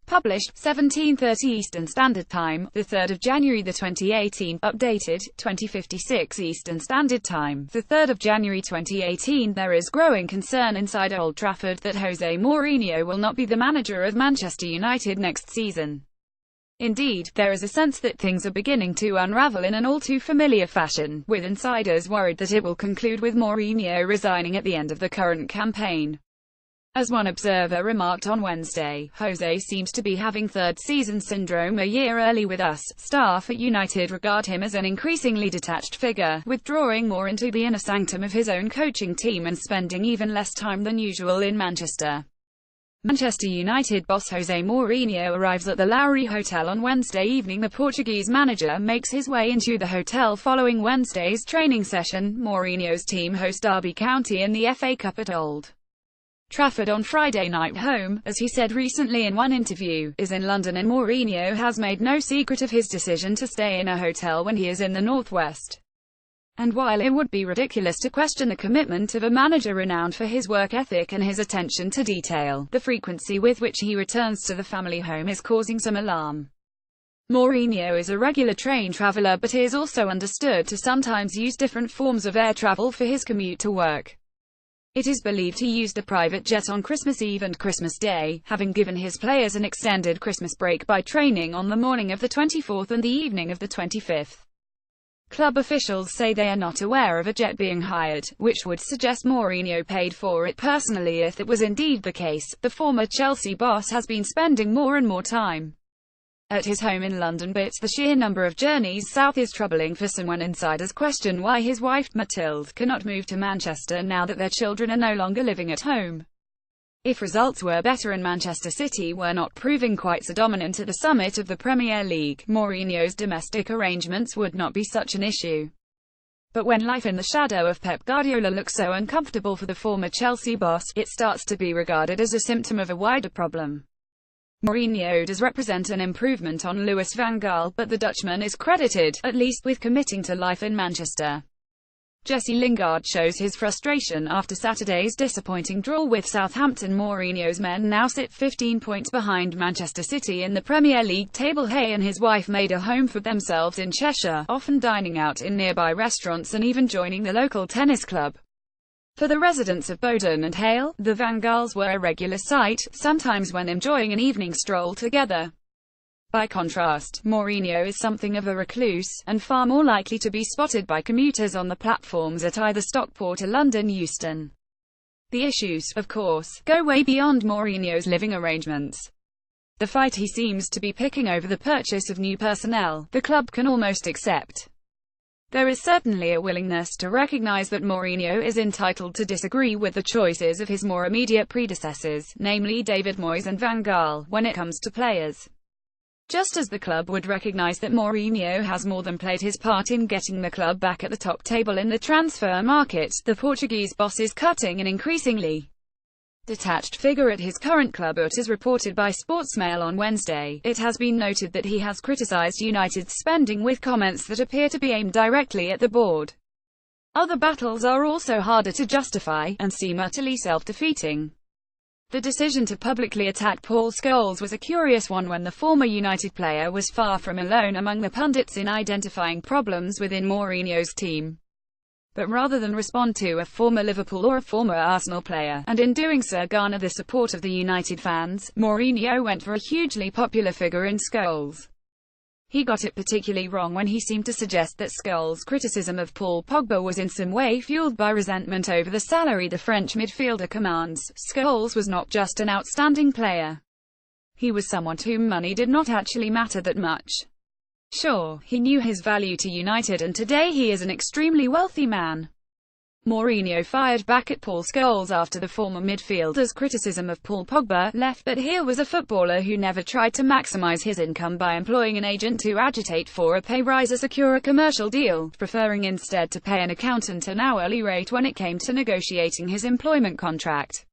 Published, 17:30 Eastern Standard Time, 3 January 2018. Updated, 20:56 Eastern Standard Time, 3 January 2018. There is growing concern inside Old Trafford that Jose Mourinho will not be the manager of Manchester United next season. Indeed, there is a sense that things are beginning to unravel in an all-too-familiar fashion, with insiders worried that it will conclude with Mourinho resigning at the end of the current campaign. As one observer remarked on Wednesday, Jose seems to be having third-season syndrome a year early with us. Staff at United regard him as an increasingly detached figure, withdrawing more into the inner sanctum of his own coaching team and spending even less time than usual in Manchester. Manchester United boss Jose Mourinho arrives at the Lowry Hotel on Wednesday evening. The Portuguese manager makes his way into the hotel following Wednesday's training session. Mourinho's team host Derby County in the FA Cup at Old Trafford on Friday night. Home, as he said recently in one interview, is in London, and Mourinho has made no secret of his decision to stay in a hotel when he is in the northwest. And while it would be ridiculous to question the commitment of a manager renowned for his work ethic and his attention to detail, the frequency with which he returns to the family home is causing some alarm. Mourinho is a regular train traveller, but is also understood to sometimes use different forms of air travel for his commute to work. It is believed he used a private jet on Christmas Eve and Christmas Day, having given his players an extended Christmas break by training on the morning of the 24th and the evening of the 25th. Club officials say they are not aware of a jet being hired, which would suggest Mourinho paid for it personally. If it was indeed the case, the former Chelsea boss has been spending more and more time at his home in London, but the sheer number of journeys south is troubling for some when insiders question why his wife, Mathilde, cannot move to Manchester now that their children are no longer living at home. If results were better and Manchester City were not proving quite so dominant at the summit of the Premier League, Mourinho's domestic arrangements would not be such an issue. But when life in the shadow of Pep Guardiola looks so uncomfortable for the former Chelsea boss, it starts to be regarded as a symptom of a wider problem. Mourinho does represent an improvement on Louis van Gaal, but the Dutchman is credited, at least, with committing to life in Manchester. Jesse Lingard shows his frustration after Saturday's disappointing draw with Southampton. Mourinho's men now sit 15 points behind Manchester City in the Premier League table. Hay and his wife made a home for themselves in Cheshire, often dining out in nearby restaurants and even joining the local tennis club. For the residents of Bowden and Hale, the Van Gaals were a regular sight, sometimes when enjoying an evening stroll together. By contrast, Mourinho is something of a recluse, and far more likely to be spotted by commuters on the platforms at either Stockport or London Euston. The issues, of course, go way beyond Mourinho's living arrangements. The fight he seems to be picking over the purchase of new personnel, the club can almost accept. There is certainly a willingness to recognise that Mourinho is entitled to disagree with the choices of his more immediate predecessors, namely David Moyes and Van Gaal, when it comes to players. Just as the club would recognise that Mourinho has more than played his part in getting the club back at the top table in the transfer market, the Portuguese boss is cutting an increasingly detached figure at his current club. But as reported by Sportsmail on Wednesday, it has been noted that he has criticised United's spending with comments that appear to be aimed directly at the board. Other battles are also harder to justify, and seem utterly self-defeating. The decision to publicly attack Paul Scholes was a curious one when the former United player was far from alone among the pundits in identifying problems within Mourinho's team. But rather than respond to a former Liverpool or a former Arsenal player, and in doing so garner the support of the United fans, Mourinho went for a hugely popular figure in Scholes. He got it particularly wrong when he seemed to suggest that Scholes' criticism of Paul Pogba was in some way fueled by resentment over the salary the French midfielder commands. Scholes was not just an outstanding player. He was someone to whom money did not actually matter that much. Sure, he knew his value to United, and today he is an extremely wealthy man. Mourinho fired back at Paul Scholes after the former midfielder's criticism of Paul Pogba left, but here was a footballer who never tried to maximise his income by employing an agent to agitate for a pay rise or secure a commercial deal, preferring instead to pay an accountant an hourly rate when it came to negotiating his employment contract.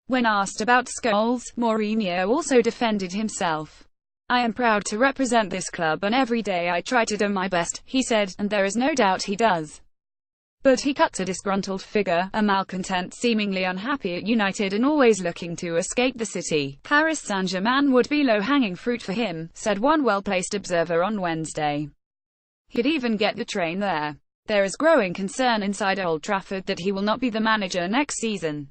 When asked about Scholes, Mourinho also defended himself. "I am proud to represent this club and every day I try to do my best," he said, and there is no doubt he does. But he cuts a disgruntled figure, a malcontent, seemingly unhappy at United and always looking to escape the city. Paris Saint-Germain would be low-hanging fruit for him, said one well-placed observer on Wednesday. He'd even get the train there. There is growing concern inside Old Trafford that he will not be the manager next season.